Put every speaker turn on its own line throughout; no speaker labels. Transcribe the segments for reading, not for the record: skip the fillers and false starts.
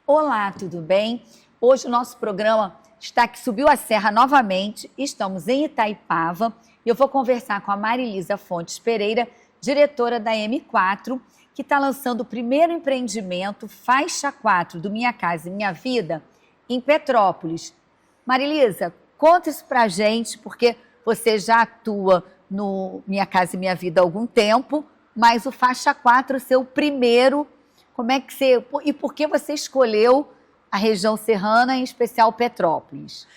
Olá, tudo bem? Hoje o nosso programa está aqui, subiu a serra novamente, estamos em Itaipava e eu vou conversar com a Marilisa Fontes Pereira, diretora da M4, que está lançando o primeiro empreendimento Faixa 4 do Minha Casa e Minha Vida em Petrópolis. Marilisa, conta isso pra gente, porque você já atua no Minha Casa e Minha Vida há algum tempo, mas o Faixa 4 é o seu primeiro. Como é que você... E por que você escolheu a região serrana, em especial Petrópolis?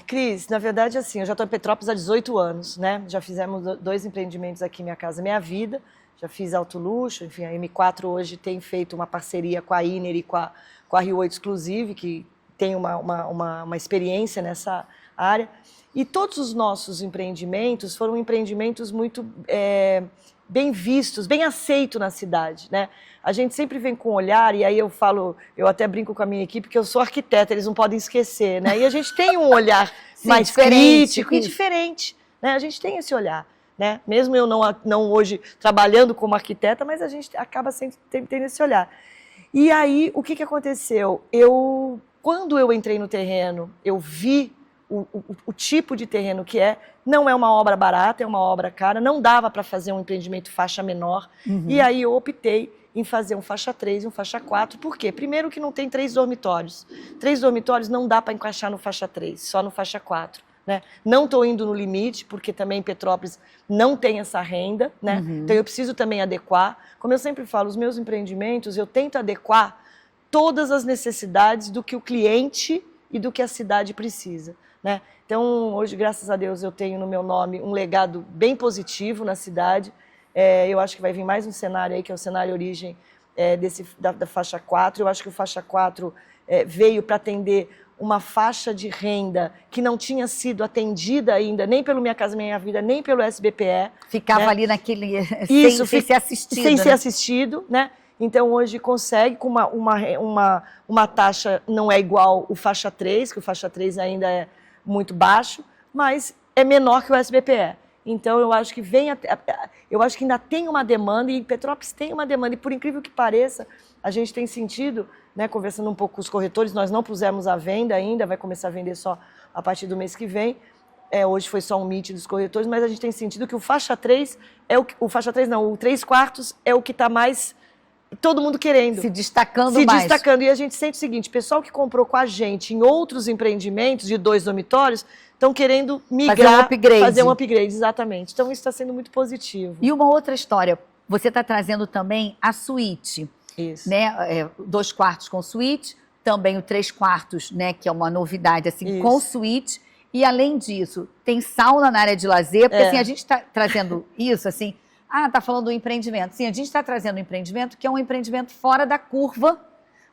Cris, na verdade, assim, eu já estou em Petrópolis há 18 anos, né? Já fizemos 2 empreendimentos aqui, Minha Casa Minha Vida, já fiz Alto Luxo, enfim, a M4 hoje tem feito uma parceria com a Iner e com a Rio 8 Exclusive, que tem uma experiência nessa área. E todos os nossos empreendimentos foram empreendimentos muito bem vistos, bem aceitos na cidade, né? A gente sempre vem com um olhar, e aí eu falo, eu até brinco com a minha equipe, que eu sou arquiteta, eles não podem esquecer, né? E a gente tem um olhar mais crítico e diferente, né? A gente tem esse olhar, né? Mesmo eu não hoje trabalhando como arquiteta, mas a gente acaba sempre tendo esse olhar. E aí, o que aconteceu? Quando eu entrei no terreno, eu vi o tipo de terreno que não é uma obra barata, é uma obra cara, não dava para fazer um empreendimento faixa menor, e aí eu optei em fazer um faixa 3 e um faixa 4, por quê? Primeiro que não tem 3 dormitórios. 3 dormitórios não dá para encaixar no faixa 3, só no faixa 4. Né? Não estou indo no limite, porque também em Petrópolis não tem essa renda, né? Então eu preciso também adequar. Como eu sempre falo, os meus empreendimentos, eu tento adequar todas as necessidades do que o cliente e do que a cidade precisa. Né? Então, hoje, graças a Deus, eu tenho no meu nome um legado bem positivo na cidade. Eu acho que vai vir mais um cenário aí, que é o cenário origem da faixa 4. Eu acho que o faixa 4 veio para atender uma faixa de renda que não tinha sido atendida ainda, nem pelo Minha Casa Minha Vida, nem pelo SBPE.
Ficava, né, ali naquele... Isso, sem ser assistido.
Sem ser assistido, né? Então, hoje consegue, com uma taxa não é igual o faixa 3, que o faixa 3 ainda é muito baixo, mas é menor que o SBPE. Então, eu acho que ainda tem uma demanda, e Petrópolis tem uma demanda, e por incrível que pareça, a gente tem sentido, né, conversando um pouco com os corretores, nós não pusemos à venda ainda, vai começar a vender só a partir do mês que vem. Hoje foi só um meet dos corretores, mas a gente tem sentido que o faixa 3 o 3/4 é o que está mais todo mundo querendo.
Se destacando mais.
Se destacando. E a gente sente o seguinte, pessoal que comprou com a gente em outros empreendimentos de 2 dormitórios, estão querendo migrar, fazer um upgrade, exatamente. Então, isso está sendo muito positivo.
E uma outra história, você está trazendo também a suíte.
Isso.
Né? 2 quartos com suíte, também o 3 quartos, né, que é uma novidade, assim,
isso,
com suíte. E, além disso, tem sauna na área de lazer, porque assim, a gente está trazendo isso, assim... está falando do empreendimento. Sim, a gente está trazendo um empreendimento que é um empreendimento fora da curva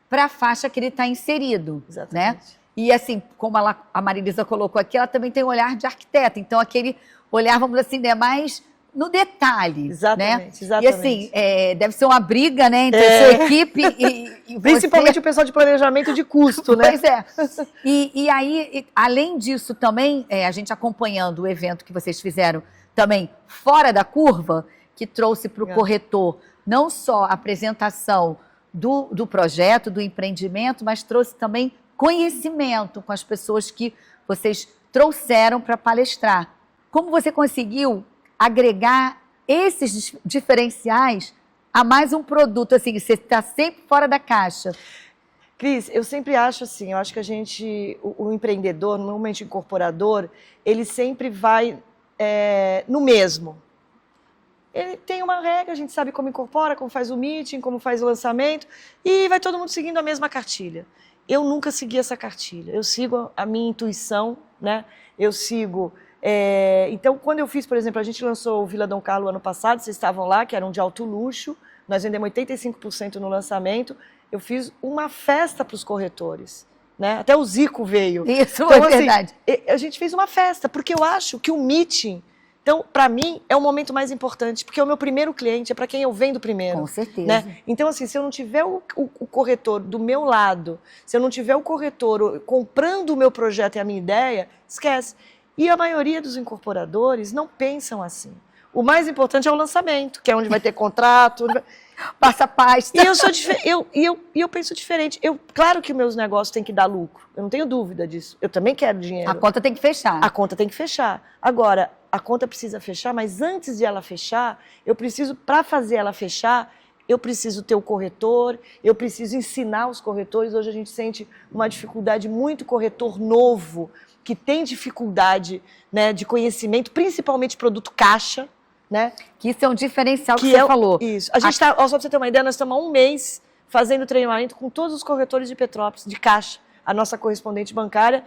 para a faixa que ele está inserido.
Exatamente.
Né? E assim, como a Marilisa colocou aqui, ela também tem um olhar de arquiteta. Então, aquele olhar, vamos dizer assim, é mais no detalhe.
Exatamente,
né?
exatamente.
E assim, deve ser uma briga, né, entre a sua equipe e
principalmente
você.
O pessoal de planejamento de custo, né?
Pois é. E aí, além disso também, a gente acompanhando o evento que vocês fizeram também fora da curva, que trouxe para o corretor não só a apresentação do projeto, do empreendimento, mas trouxe também conhecimento com as pessoas que vocês trouxeram para palestrar. Como você conseguiu agregar esses diferenciais a mais um produto? Assim, você está sempre fora da caixa.
Cris, eu sempre acho assim, eu acho que o empreendedor, normalmente o incorporador, ele sempre vai no mesmo. Ele tem uma regra, a gente sabe como incorpora, como faz o meeting, como faz o lançamento, e vai todo mundo seguindo a mesma cartilha. Eu nunca segui essa cartilha, eu sigo a minha intuição, né? Eu sigo... Então, quando eu fiz, por exemplo, a gente lançou o Vila Dom Carlo ano passado, vocês estavam lá, que era um de alto luxo, nós vendemos 85% no lançamento, eu fiz uma festa para os corretores. Né? Até o Zico veio.
Isso,
então,
é verdade.
Assim, a gente fez uma festa, porque eu acho que o meeting... Então, para mim, é o momento mais importante, porque é o meu primeiro cliente, é para quem eu vendo primeiro.
Com certeza.
Né? Então, assim, se eu não tiver o corretor do meu lado, se eu não tiver o corretor comprando o meu projeto e a minha ideia, esquece. E a maioria dos incorporadores não pensam assim. O mais importante é o lançamento, que é onde vai ter contrato,
passa pasta.
E eu penso diferente. Claro que meus negócios têm que dar lucro, eu não tenho dúvida disso. Eu também quero dinheiro.
A conta tem que fechar.
A conta tem que fechar. Agora, a conta precisa fechar, mas antes de ela fechar, para fazer ela fechar, eu preciso ter o corretor, eu preciso ensinar os corretores. Hoje a gente sente uma dificuldade, muito corretor novo, que tem dificuldade, né, de conhecimento, principalmente produto caixa, né?
Que isso é um diferencial que você falou.
Isso. A gente só para você ter uma ideia, nós estamos há um mês fazendo treinamento com todos os corretores de Petrópolis, de caixa. A nossa correspondente bancária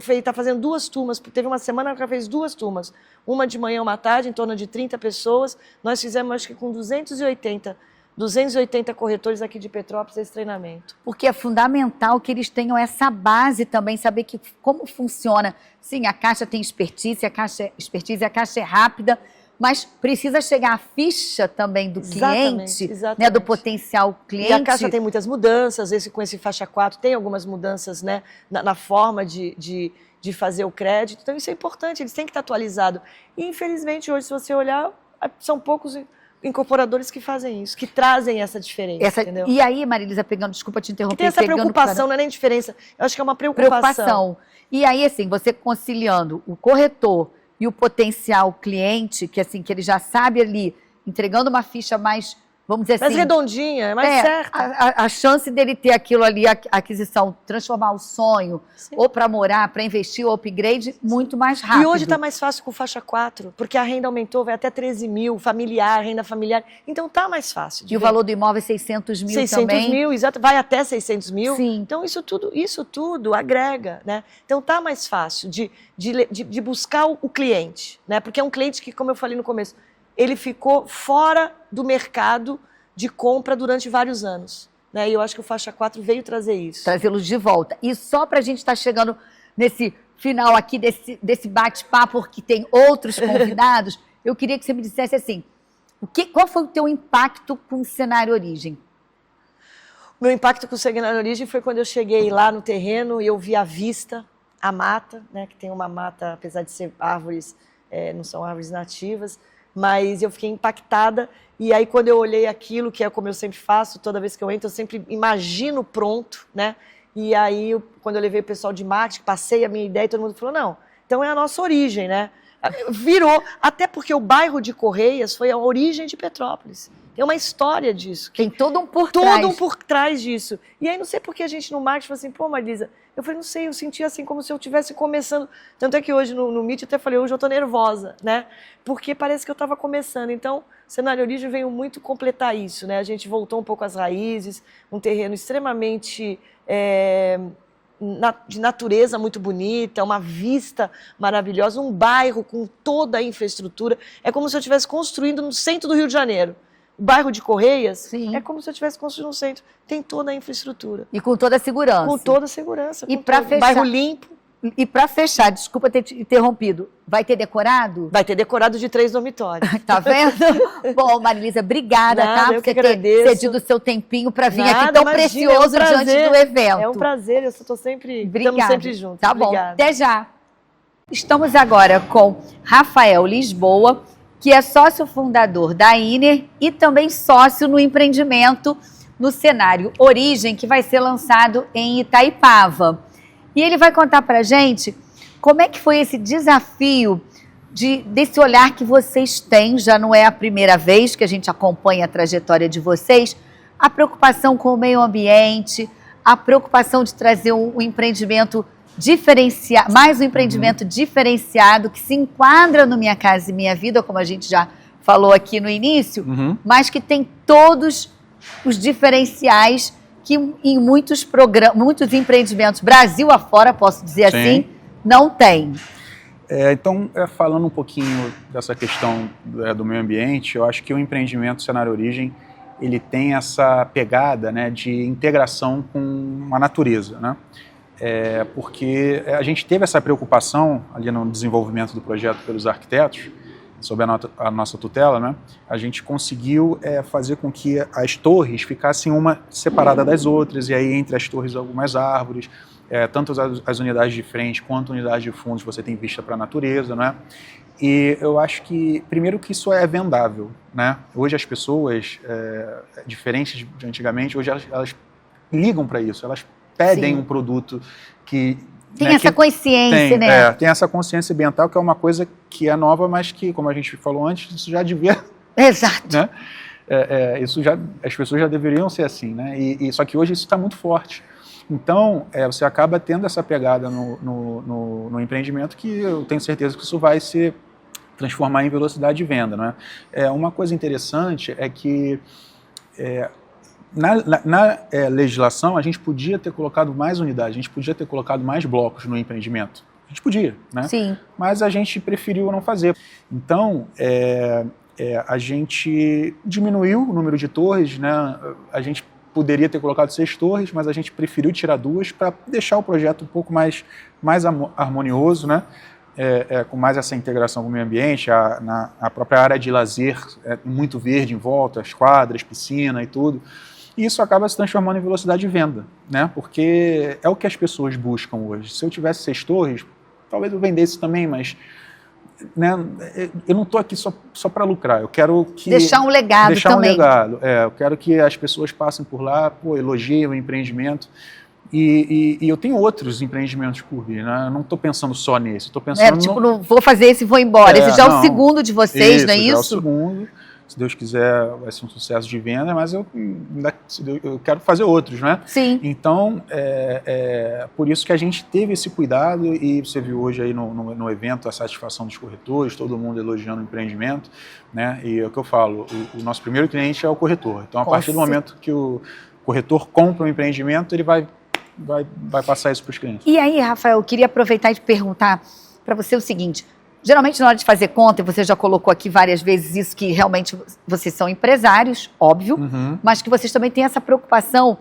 está fazendo 2 turmas, teve uma semana que ela fez 2 turmas, uma de manhã e uma tarde, em torno de 30 pessoas. Nós fizemos, acho que com 280 corretores aqui de Petrópolis esse treinamento.
Porque é fundamental que eles tenham essa base também, saber como funciona. Sim, a Caixa tem expertise, a Caixa é rápida, mas precisa chegar a ficha também do cliente,
exatamente.
Né, do potencial cliente.
E a Caixa tem muitas mudanças, com esse faixa 4 tem algumas mudanças, né, na forma de fazer o crédito. Então isso é importante, eles têm que estar atualizados. E infelizmente hoje, se você olhar, são poucos incorporadores que fazem isso, que trazem essa diferença, entendeu?
E aí, Marilisa, desculpa te interromper.
Tem essa preocupação, não é nem diferença, eu acho que é uma preocupação.
E aí, assim, você conciliando o corretor e o potencial cliente, que assim, que ele já sabe ali, entregando uma ficha mais, vamos dizer assim...
Mais redondinha, mais certa.
A chance dele ter aquilo ali, a aquisição, transformar o sonho, sim, ou para morar, para investir, ou upgrade, muito mais rápido.
E hoje está mais fácil com faixa 4, porque a renda aumentou, vai até 13 mil, renda familiar, então está mais fácil.
E o valor do imóvel é 600 mil também.
600 mil, exato, vai até 600 mil.
Sim.
Então isso tudo agrega, né? Então está mais fácil de buscar o cliente, né? Porque é um cliente que, como eu falei no começo, ele ficou fora do mercado de compra durante vários anos, né? E eu acho que o Faixa 4 veio trazer isso.
Trazê-los de volta. E só para a gente estar chegando nesse final aqui desse bate-papo, porque tem outros convidados, eu queria que você me dissesse assim, qual foi o teu impacto com o Cenário Origem?
Meu impacto com o Cenário Origem foi quando eu cheguei lá no terreno e eu vi à vista a mata, né? Que tem uma mata, apesar de ser árvores, não são árvores nativas, mas eu fiquei impactada. E aí, quando eu olhei aquilo, que é como eu sempre faço, toda vez que eu entro, eu sempre imagino pronto, né? E aí, quando eu levei o pessoal de marketing, passei a minha ideia, todo mundo falou, não, então é a nossa origem, né? Virou, até porque o bairro de Correias foi a origem de Petrópolis. Tem uma história disso.
Tem todo um por trás.
Todo um por trás disso. E aí, não sei por que a gente no marketing falou assim, pô, Marilisa, eu falei, não sei, eu senti assim como se eu estivesse começando. Tanto é que hoje no Meet eu até falei, hoje eu tô nervosa, né? Porque parece que eu estava começando. Então, o Cenário Origem veio muito completar isso, né? A gente voltou um pouco às raízes, um terreno extremamente de natureza muito bonita, uma vista maravilhosa, um bairro com toda a infraestrutura. É como se eu estivesse construindo no centro do Rio de Janeiro. O bairro de Correias, sim, é como se eu estivesse construindo um centro. Tem toda a infraestrutura.
E com toda a segurança.
Com toda a segurança.
E para fechar...
Bairro limpo.
E para fechar, desculpa ter te interrompido, vai ter decorado?
Vai ter decorado de 3 dormitórios.
Tá vendo? Bom, Marilisa, obrigada,
tá?
Por você ter cedido o seu tempinho para vir aqui tão precioso diante do evento.
É um prazer, eu estou sempre, estamos sempre juntos.
Tá
Obrigada.
Bom, até já. Estamos agora com Rafael Lisboa, que é sócio fundador da Iner e também sócio no empreendimento no Cenário Origem, que vai ser lançado em Itaipava. E ele vai contar para a gente como é que foi esse desafio desse olhar que vocês têm, já não é a primeira vez que a gente acompanha a trajetória de vocês, a preocupação com o meio ambiente, a preocupação de trazer um empreendimento diferenciado, mais um empreendimento diferenciado, que se enquadra no Minha Casa e Minha Vida, como a gente já falou aqui no início, mas que tem todos os diferenciais que em muitos empreendimentos, Brasil afora, posso dizer assim, não tem.
Então, falando um pouquinho dessa questão do meio ambiente, eu acho que o empreendimento Cenário Origem, ele tem essa pegada, né, de integração com a natureza, né? Porque a gente teve essa preocupação ali no desenvolvimento do projeto pelos arquitetos, sob a nossa tutela, né? A gente conseguiu fazer com que as torres ficassem uma separada das outras, e aí entre as torres algumas árvores, tanto as unidades de frente quanto unidades de fundos você tem vista para a natureza, né? E eu acho que, primeiro, que isso é vendável, né? Hoje as pessoas, diferentes de antigamente, hoje elas ligam para isso, elas pedem um produto que...
Tem essa consciência, né?
Tem essa consciência ambiental, que é uma coisa que é nova, mas que, como a gente falou antes, isso já devia...
Exato.
Né? As pessoas já deveriam ser assim, né? Só que hoje isso está muito forte. Então, você acaba tendo essa pegada no empreendimento, que eu tenho certeza que isso vai se transformar em velocidade de venda, né? Uma coisa interessante é que na legislação a gente podia ter colocado mais unidades, a gente podia ter colocado mais blocos no empreendimento. A gente podia, né?
Sim.
Mas a gente preferiu não fazer. Então, a gente diminuiu o número de torres, né? A gente poderia ter colocado 6 torres, mas a gente preferiu tirar 2 para deixar o projeto um pouco mais harmonioso, né? Com mais essa integração com o meio ambiente, a própria área de lazer, muito verde em volta, as quadras, piscina e tudo. E isso acaba se transformando em velocidade de venda, né? Porque é o que as pessoas buscam hoje. Se eu tivesse 6 torres, talvez eu vendesse também, mas... né, eu não estou aqui só para lucrar, eu quero
deixar um legado também.
Eu quero que as pessoas passem por lá, elogiem o empreendimento, e eu tenho outros empreendimentos por vir, né? Eu não estou pensando só nesse, estou pensando...
não vou fazer esse e vou embora, esse já é o segundo de vocês, não é isso?
É o segundo, se Deus quiser vai ser um sucesso de venda, mas eu quero fazer outros, né?
Sim.
Então, por isso que a gente teve esse cuidado, e você viu hoje aí no evento a satisfação dos corretores, todo mundo elogiando o empreendimento, né? E é o que eu falo, o nosso primeiro cliente é o corretor. Então, a partir do momento que o corretor compra um empreendimento, ele vai passar isso para os clientes.
E aí, Rafael, eu queria aproveitar e te perguntar para você o seguinte: geralmente na hora de fazer conta, e você já colocou aqui várias vezes isso, que realmente vocês são empresários, óbvio, mas que vocês também têm essa preocupação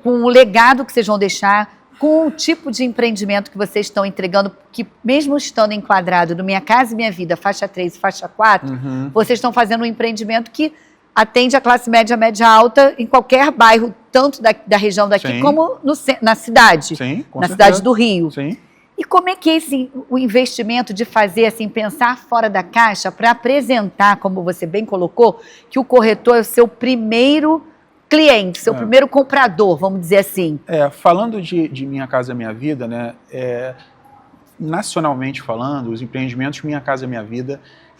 com o legado que vocês vão deixar, com o tipo de empreendimento que vocês estão entregando, que mesmo estando enquadrado no Minha Casa e Minha Vida, faixa 3 e faixa 4, vocês estão fazendo um empreendimento que atende a classe média, média alta, em qualquer bairro, tanto da região daqui, sim, como na cidade,
sim,
na cidade do Rio.
Sim.
E como é que é o investimento de fazer, assim, pensar fora da caixa para apresentar, como você bem colocou, que o corretor é o seu primeiro cliente, seu primeiro comprador, vamos dizer assim?
Falando de Minha Casa Minha Vida, né, nacionalmente falando, os empreendimentos Minha Casa Minha Vida,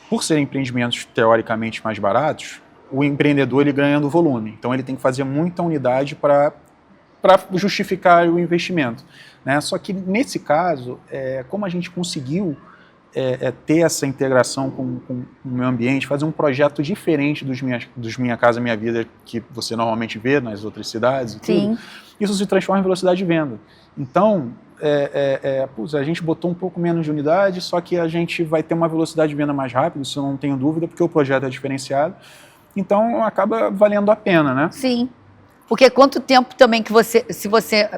por serem empreendimentos teoricamente mais baratos, o empreendedor ele ganha no volume. Então ele tem que fazer muita unidade para justificar o investimento, né? Só que nesse caso, como a gente conseguiu ter essa integração com o meio ambiente, fazer um projeto diferente dos Minha Casa Minha Vida que você normalmente vê nas outras cidades, e tudo, isso se transforma em velocidade de venda. Então, a gente botou um pouco menos de unidade, só que a gente vai ter uma velocidade de venda mais rápida, isso eu não tenho dúvida, porque o projeto é diferenciado. Então, acaba valendo a pena, né?
Sim. Porque quanto tempo também que se você...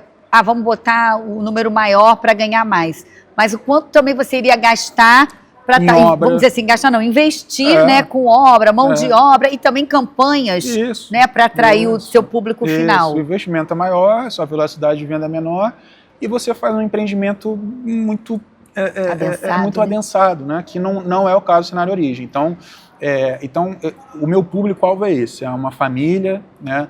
vamos botar o número maior para ganhar mais. Mas o quanto também você iria gastar para vamos dizer assim, gastar não, investir, né, com obra, mão de obra e também campanhas, né, para atrair o seu público final.
O investimento é maior, sua velocidade de venda é menor e você faz um empreendimento muito adensado, né, que não é o caso do Cenário Origem. Então, o meu público-alvo é esse, é uma família, né?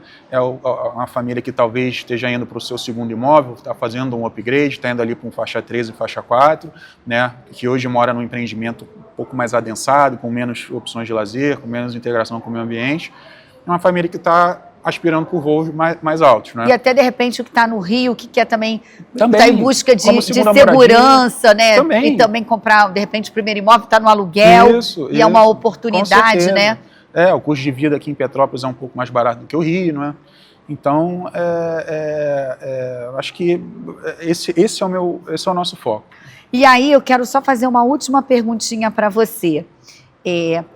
Uma família que talvez esteja indo para o seu segundo imóvel, está fazendo um upgrade, está indo ali para um faixa 3 e faixa 4, né? Que hoje mora num empreendimento um pouco mais adensado, com menos opções de lazer, com menos integração com o meio ambiente. É uma família que está aspirando por voos mais altos, né?
E até, de repente, o que está no Rio, que quer também está em busca de segurança, moradia, né?
Também.
E também comprar, de repente, o primeiro imóvel, está no aluguel, e é uma oportunidade, né?
O custo de vida aqui em Petrópolis é um pouco mais barato do que o Rio, não é? Então, acho que esse é o nosso foco.
E aí, eu quero só fazer uma última perguntinha para você.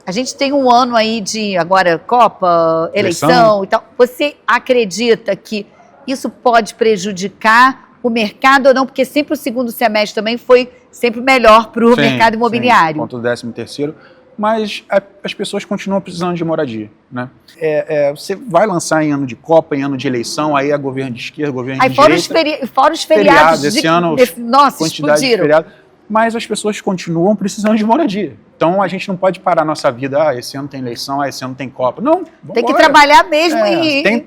A gente tem um ano aí de, agora, Copa, eleição e tal. Você acredita que isso pode prejudicar o mercado ou não? Porque sempre o segundo semestre também foi sempre melhor para o mercado imobiliário.
Quanto o 13º. Mas as pessoas continuam precisando de moradia, né? Você vai lançar em ano de Copa, em ano de eleição, aí é governo de esquerda, governo de direita.
Fora os feriados
esse ano,
nossa,
quantidade
explodiram.
de feriados. mas as pessoas continuam precisando de moradia. Então a gente não pode parar a nossa vida, esse ano tem eleição, esse ano tem Copa. Não,
tem que trabalhar mesmo.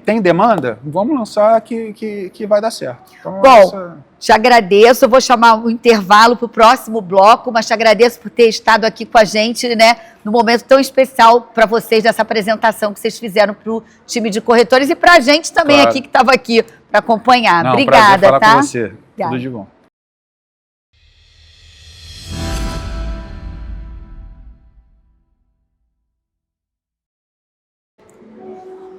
Tem demanda? Vamos lançar que vai dar certo. Então,
bom, te agradeço, eu vou chamar o intervalo para o próximo bloco, mas te agradeço por ter estado aqui com a gente, né, num momento tão especial para vocês, dessa apresentação que vocês fizeram para o time de corretores e para a gente também aqui que estava aqui para acompanhar.
Não,
obrigada,
falar
tá?
Com você.
Obrigada.
Tudo de bom.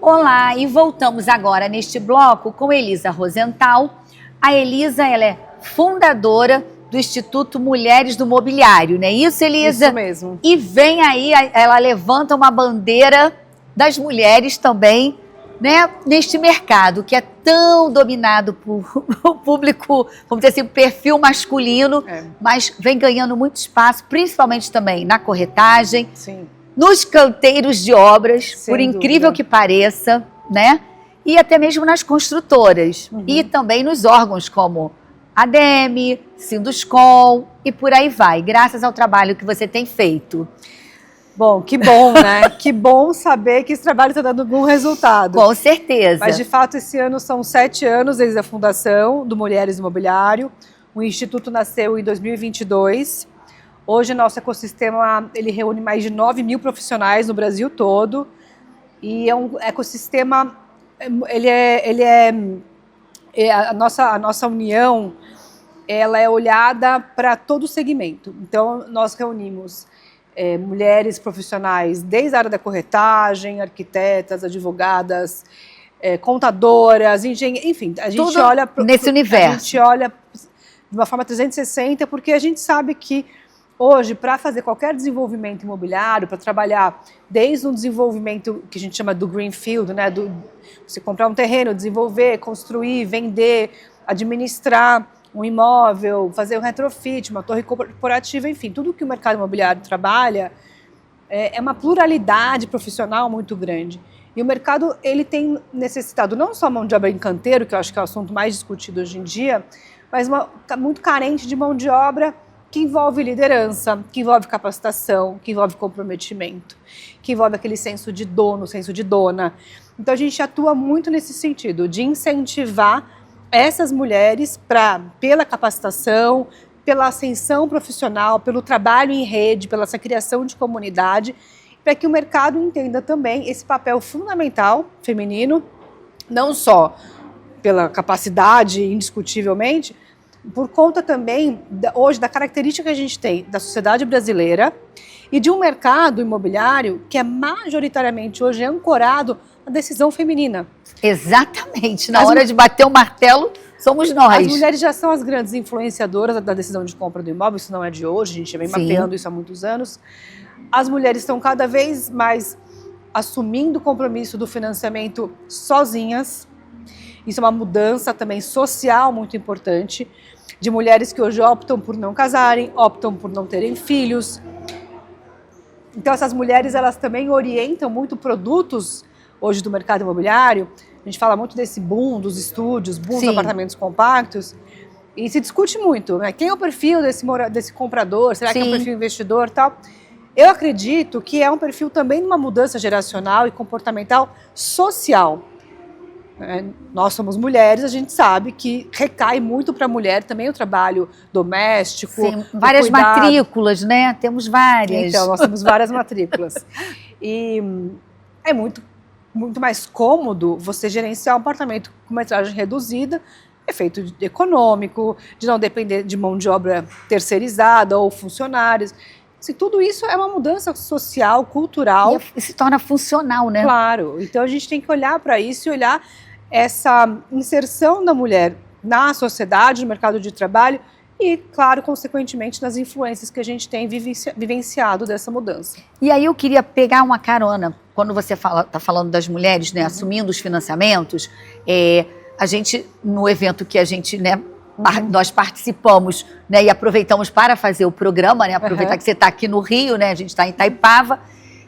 Olá, e voltamos agora neste bloco com Elisa Rosenthal. A Elisa, ela é fundadora do Instituto Mulheres do Mobiliário, não é isso, Elisa?
Isso mesmo.
E vem aí, ela levanta uma bandeira das mulheres também, né, neste mercado que é tão dominado por o público, vamos dizer assim, perfil masculino, mas vem ganhando muito espaço, principalmente também na corretagem.
Sim.
Nos canteiros de obras,
Sem
por incrível
dúvida.
que pareça, né? E até mesmo nas construtoras. E também nos órgãos como ADM, Sinduscom e por aí vai, graças ao trabalho que você tem feito.
Bom, que bom, né? Que bom saber que esse trabalho está dando algum resultado.
Com certeza.
Mas, de fato, esse ano são 7 anos desde a fundação do Mulheres do Mobiliário. O Instituto nasceu em 2022. Hoje, nosso ecossistema ele reúne mais de 9 mil profissionais no Brasil todo. E é um ecossistema, a nossa união, ela é olhada para todo o segmento. Então, nós reunimos mulheres profissionais desde a área da corretagem, arquitetas, advogadas, contadoras, engenheiras, enfim, a gente
tudo
olha
nesse universo.
A gente olha de uma forma 360, porque a gente sabe que hoje, para fazer qualquer desenvolvimento imobiliário, para trabalhar desde um desenvolvimento que a gente chama do greenfield, né, você comprar um terreno, desenvolver, construir, vender, administrar um imóvel, fazer um retrofit, uma torre corporativa, enfim, tudo que o mercado imobiliário trabalha é uma pluralidade profissional muito grande. E o mercado ele tem necessitado não só mão de obra em canteiro, que eu acho que é o assunto mais discutido hoje em dia, mas muito carente de mão de obra que envolve liderança, que envolve capacitação, que envolve comprometimento, que envolve aquele senso de dono, senso de dona. Então a gente atua muito nesse sentido, de incentivar essas mulheres pela capacitação, pela ascensão profissional, pelo trabalho em rede, pela essa criação de comunidade, para que o mercado entenda também esse papel fundamental feminino, não só pela capacidade, indiscutivelmente, por conta também, hoje, da característica que a gente tem da sociedade brasileira e de um mercado imobiliário que é majoritariamente hoje ancorado na decisão feminina.
Exatamente. Na hora de bater o martelo, somos nós.
As mulheres já são as grandes influenciadoras da decisão de compra do imóvel, isso não é de hoje, a gente já vem mapeando isso há muitos anos. As mulheres estão cada vez mais assumindo o compromisso do financiamento sozinhas. Isso é uma mudança também social muito importante, de mulheres que hoje optam por não casarem, optam por não terem filhos. Então essas mulheres, elas também orientam muito produtos hoje do mercado imobiliário. A gente fala muito desse boom dos estúdios, boom dos apartamentos compactos, e se discute muito, né? Quem é o perfil desse comprador? Será que é um perfil investidor e tal? Eu acredito que é um perfil também de uma mudança geracional e comportamental social. Nós somos mulheres, a gente sabe que recai muito para a mulher também o trabalho doméstico.
Sim, várias matrículas, né? Temos várias.
Então, nós temos várias matrículas. E é muito mais cômodo você gerenciar um apartamento com metragem reduzida, efeito econômico, de não depender de mão de obra terceirizada ou funcionários. Assim, tudo isso é uma mudança social, cultural.
E se torna funcional, né?
Claro. Então a gente tem que olhar para isso e olhar essa inserção da mulher na sociedade, no mercado de trabalho e, claro, consequentemente, nas influências que a gente tem vivenciado dessa mudança.
E aí eu queria pegar uma carona, quando você está falando das mulheres, né, assumindo os financiamentos, a gente, no evento que a gente, né, nós participamos, né, e aproveitamos para fazer o programa, né, aproveitar que você está aqui no Rio, né, a gente está em Itaipava,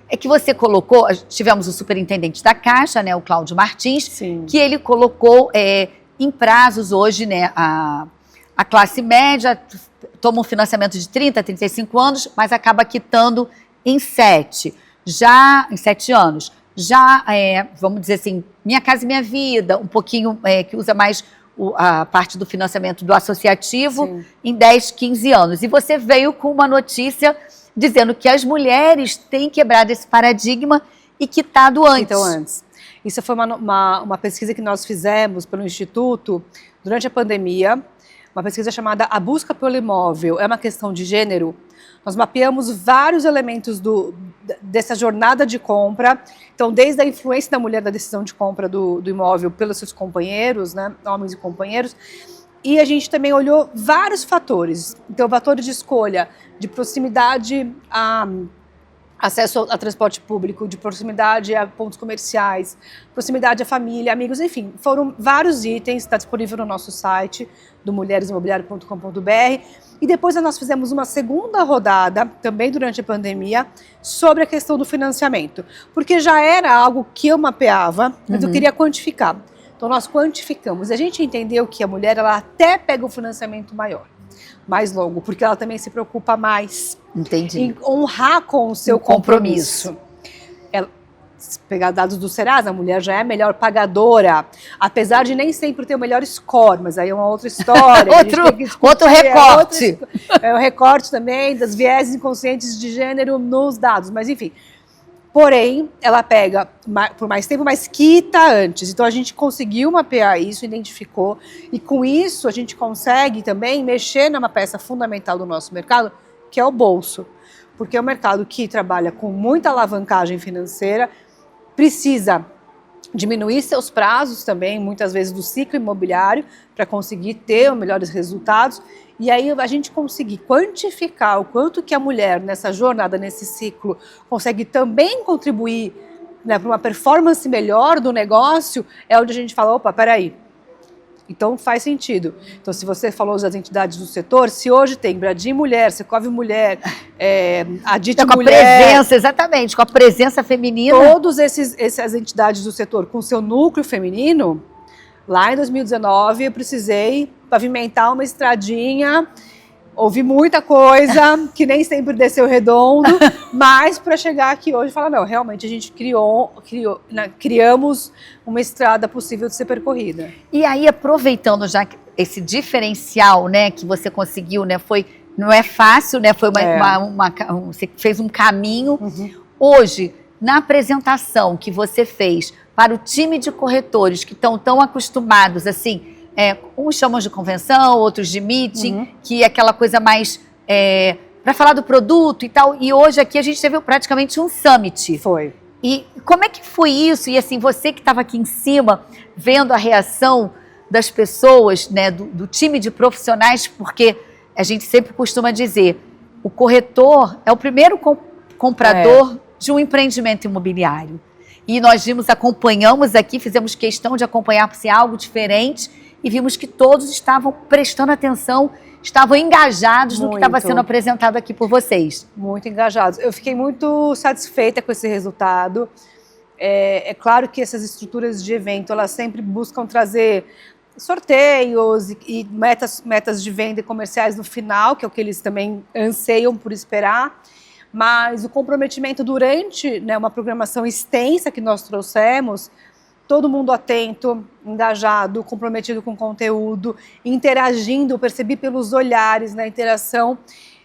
é que você colocou, tivemos o superintendente da Caixa, né, o Cláudio Martins,
Sim.
que ele colocou em prazos hoje, né, a classe média toma um financiamento de 30, 35 anos, mas acaba quitando em 7 anos. Já, vamos dizer assim, Minha Casa e Minha Vida, um pouquinho que usa mais a parte do financiamento do associativo, sim, em 10, 15 anos. E você veio com uma notícia dizendo que as mulheres têm quebrado esse paradigma e quitado antes.
Então, antes. Isso foi uma pesquisa que nós fizemos pelo Instituto durante a pandemia, uma pesquisa chamada A Busca pelo Imóvel. É uma questão de gênero. Nós mapeamos vários elementos dessa jornada de compra. Então, desde a influência da mulher na decisão de compra do imóvel pelos seus companheiros, né, homens e companheiros, e a gente também olhou vários fatores. Então, fatores de escolha, de proximidade a acesso a transporte público, de proximidade a pontos comerciais, proximidade à família, amigos, enfim, foram vários itens, está disponível no nosso site, do mulheresimobiliario.com.br, e depois nós fizemos uma segunda rodada, também durante a pandemia, sobre a questão do financiamento, porque já era algo que eu mapeava, mas eu queria quantificar. Então nós quantificamos, e a gente entendeu que a mulher, ela até pega um financiamento maior, mais longo, porque ela também se preocupa mais.
Entendi.
Em honrar com o seu compromisso. Se pegar dados do Serasa, a mulher já é a melhor pagadora, apesar de nem sempre ter o melhor score, mas aí é uma outra história.
outro recorte.
É o recorte também das vieses inconscientes de gênero nos dados, mas enfim. Porém, ela pega por mais tempo, mas quita antes. Então, a gente conseguiu mapear isso, identificou, e com isso a gente consegue também mexer numa peça fundamental do nosso mercado, que é o bolso. Porque é um mercado que trabalha com muita alavancagem financeira, precisa diminuir seus prazos também, muitas vezes do ciclo imobiliário, para conseguir ter os melhores resultados. E aí a gente conseguir quantificar o quanto que a mulher nessa jornada, nesse ciclo, consegue também contribuir, né, para uma performance melhor do negócio, é onde a gente fala, opa, peraí. Então faz sentido. Então, se você falou das entidades do setor, se hoje tem Bradim Mulher, Secov Mulher, Adit
com
Mulher...
a presença, exatamente, com a presença feminina.
Todas essas entidades do setor com seu núcleo feminino, lá em 2019 eu precisei pavimentar uma estradinha, ouvi muita coisa, que nem sempre desceu redondo, mas para chegar aqui hoje e falar, não, realmente a gente criamos uma estrada possível de ser percorrida.
E aí, aproveitando já esse diferencial, né, que você conseguiu, né, não é fácil, né, foi você fez um caminho. Hoje, na apresentação que você fez para o time de corretores que estão tão acostumados, assim, uns chamam de convenção, outros de meeting, que é aquela coisa mais para falar do produto e tal. E hoje aqui a gente teve praticamente um summit.
Foi.
E como é que foi isso? E assim, você que estava aqui em cima, vendo a reação das pessoas, né, do time de profissionais, porque a gente sempre costuma dizer, o corretor é o primeiro comprador de um empreendimento imobiliário. E nós acompanhamos aqui, fizemos questão de acompanhar se algo diferente, e vimos que todos estavam prestando atenção, estavam engajados no que estava sendo apresentado aqui por vocês.
Muito engajados. Eu fiquei muito satisfeita com esse resultado. É claro que essas estruturas de evento, elas sempre buscam trazer sorteios e metas de venda comerciais no final, que é o que eles também anseiam por esperar. Mas o comprometimento durante, né, uma programação extensa que nós trouxemos, todo mundo atento, engajado, comprometido com o conteúdo, interagindo, eu percebi pelos olhares na interação,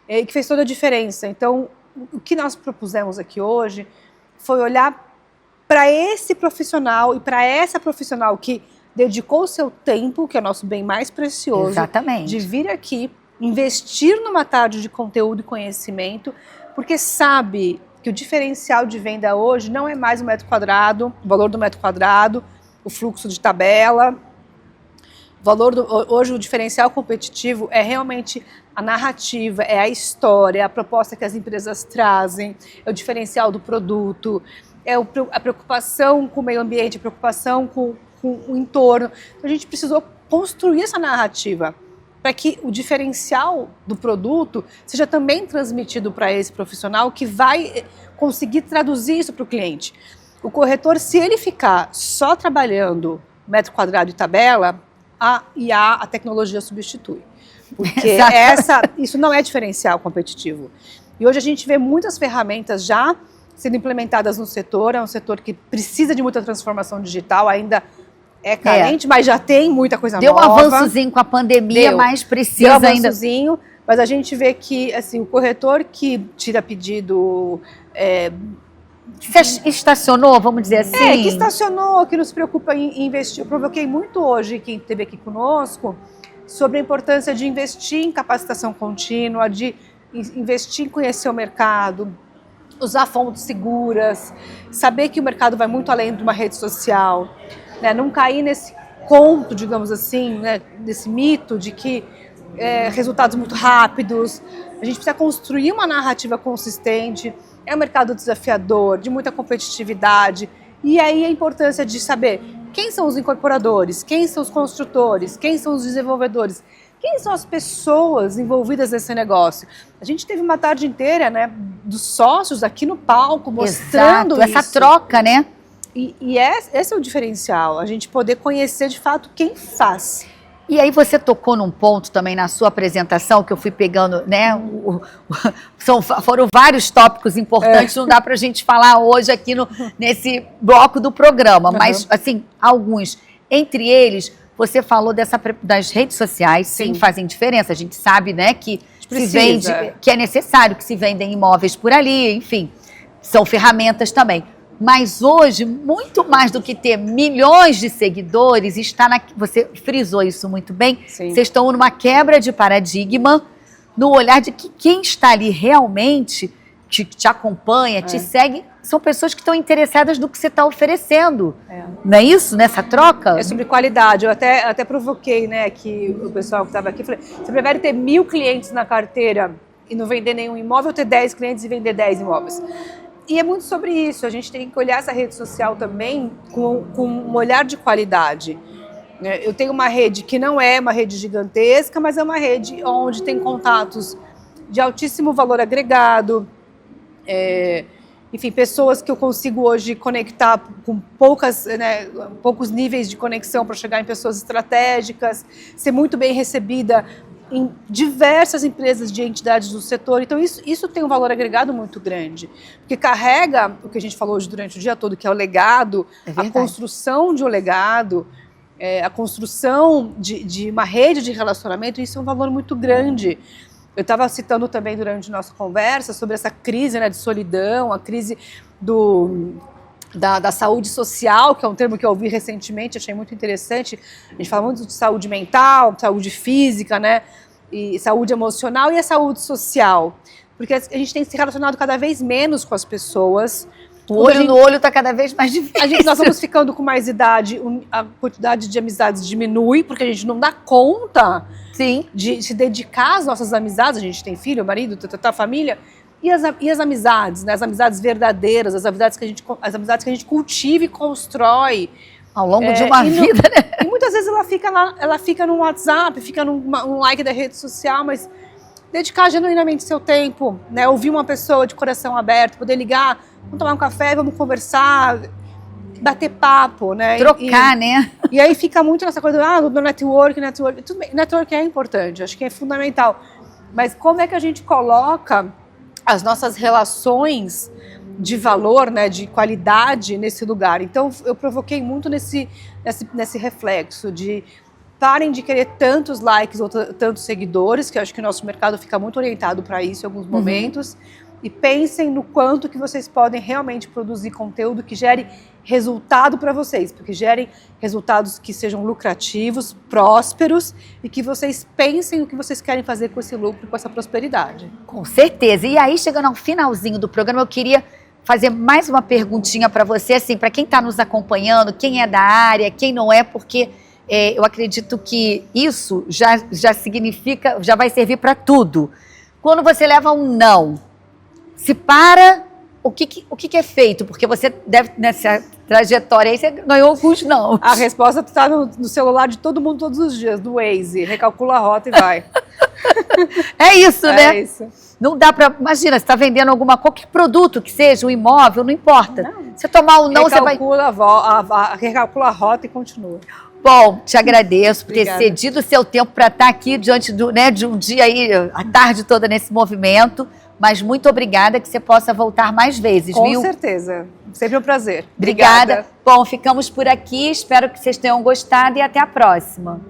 que fez toda a diferença. Então, o que nós propusemos aqui hoje foi olhar para esse profissional e para essa profissional que dedicou o seu tempo, que é o nosso bem mais precioso,
exatamente,
de vir aqui, investir numa tarde de conteúdo e conhecimento, porque sabe que o diferencial de venda hoje não é mais o metro quadrado, o valor do metro quadrado, o fluxo de tabela. Hoje o diferencial competitivo é realmente a narrativa, é a história, é a proposta que as empresas trazem, é o diferencial do produto, é a preocupação com o meio ambiente, a preocupação com o entorno. Então, a gente precisou construir essa narrativa para que o diferencial do produto seja também transmitido para esse profissional que vai conseguir traduzir isso para o cliente. O corretor, se ele ficar só trabalhando metro quadrado e tabela, a tecnologia substitui. Porque isso não é diferencial competitivo. E hoje a gente vê muitas ferramentas já sendo implementadas no setor, é um setor que precisa de muita transformação digital, ainda é carente, mas já tem muita coisa nova.
Deu um avançozinho com a pandemia, mas precisa
Deu um
ainda...
avançozinho, mas a gente vê que assim, o corretor que tira pedido...
Você estacionou, vamos dizer assim?
Que estacionou, que não se preocupa em investir. Eu provoquei muito hoje, quem esteve aqui conosco, sobre a importância de investir em capacitação contínua, de investir em conhecer o mercado, usar fontes seguras, saber que o mercado vai muito além de uma rede social, né? Não cair nesse conto, digamos assim, né? Desse mito de que resultados muito rápidos. A gente precisa construir uma narrativa consistente. É um mercado desafiador, de muita competitividade. E aí a importância de saber quem são os incorporadores, quem são os construtores, quem são os desenvolvedores, quem são as pessoas envolvidas nesse negócio. A gente teve uma tarde inteira, né, dos sócios aqui no palco, mostrando
Exato, essa troca, né?
E esse é o diferencial, a gente poder conhecer de fato quem faz.
E aí você tocou num ponto também na sua apresentação, que eu fui pegando, né? Foram vários tópicos importantes, não dá pra gente falar hoje aqui nesse bloco do programa, mas, assim, alguns. Entre eles, você falou das redes sociais, sim, fazem diferença. A gente sabe, né, que se vende, que é necessário que se vendem imóveis por ali, enfim, são ferramentas também. Mas hoje, muito mais do que ter milhões de seguidores, você frisou isso muito bem, vocês estão numa quebra de paradigma, no olhar de que quem está ali realmente te acompanha, te segue, são pessoas que estão interessadas no que você está oferecendo. Não é isso, nessa troca?
É sobre qualidade. Eu até provoquei, né, que o pessoal que estava aqui, falei, você prefere ter 1000 clientes na carteira e não vender nenhum imóvel, ou ter 10 clientes e vender 10 imóveis? E é muito sobre isso, a gente tem que olhar essa rede social também com um olhar de qualidade. Eu tenho uma rede que não é uma rede gigantesca, mas é uma rede onde tem contatos de altíssimo valor agregado, enfim, pessoas que eu consigo hoje conectar com poucos níveis de conexão para chegar em pessoas estratégicas, ser muito bem recebida em diversas empresas de entidades do setor. Então isso tem um valor agregado muito grande, porque carrega o que a gente falou hoje durante o dia todo, que é o legado, a construção de um legado, a construção de uma rede de relacionamento. Isso é um valor muito grande. Eu estava citando também durante a nossa conversa sobre essa crise, né, de solidão, a crise da saúde social, que é um termo que eu ouvi recentemente, achei muito interessante. A gente fala muito de saúde mental, saúde física, né? E saúde emocional e a saúde social. Porque a gente tem se relacionado cada vez menos com as pessoas.
O olho no olho está cada vez mais difícil.
Nós vamos ficando com mais idade, a quantidade de amizades diminui, porque a gente não dá conta de se dedicar às nossas amizades. A gente tem filho, marido, família. E as amizades, né? As amizades verdadeiras, as amizades que a gente cultiva e constrói
ao longo de uma vida, né?
E muitas vezes ela fica no WhatsApp, fica num like da rede social, mas dedicar genuinamente seu tempo, né? Ouvir uma pessoa de coração aberto, poder ligar, vamos tomar um café, vamos conversar, bater papo, né?
Trocar, né?
E aí fica muito nessa coisa do network. Tudo bem, network é importante, acho que é fundamental. Mas como é que a gente coloca as nossas relações de valor, né, de qualidade nesse lugar? Então eu provoquei muito nesse reflexo de parem de querer tantos likes ou tantos seguidores, que eu acho que o nosso mercado fica muito orientado para isso em alguns momentos, e pensem no quanto que vocês podem realmente produzir conteúdo que gere resultado para vocês, porque gerem resultados que sejam lucrativos, prósperos, e que vocês pensem no que vocês querem fazer com esse lucro, com essa prosperidade.
Com certeza. E aí, chegando ao finalzinho do programa, eu queria fazer mais uma perguntinha para você, assim, para quem está nos acompanhando, quem é da área, quem não é, porque eu acredito que isso já significa, já vai servir para tudo. Quando você leva um não, se para, o que é feito? Porque você deve, nessa trajetória aí, você ganhou alguns não.
A resposta está no celular de todo mundo todos os dias, do Waze, recalcula a rota e vai.
É isso, né?
É isso.
Não dá para... Imagina, você está vendendo qualquer produto que seja, um imóvel, não importa. Não. Você tomar um não, você vai...
Recalcula a rota e continua.
Bom, te agradeço por ter
Obrigada.
cedido o seu tempo para estar aqui diante de um dia aí, a tarde toda nesse movimento. Mas muito obrigada, que você possa voltar mais vezes,
Com
viu?
certeza. Sempre um prazer.
Obrigada. Bom, ficamos por aqui. Espero que vocês tenham gostado e até a próxima.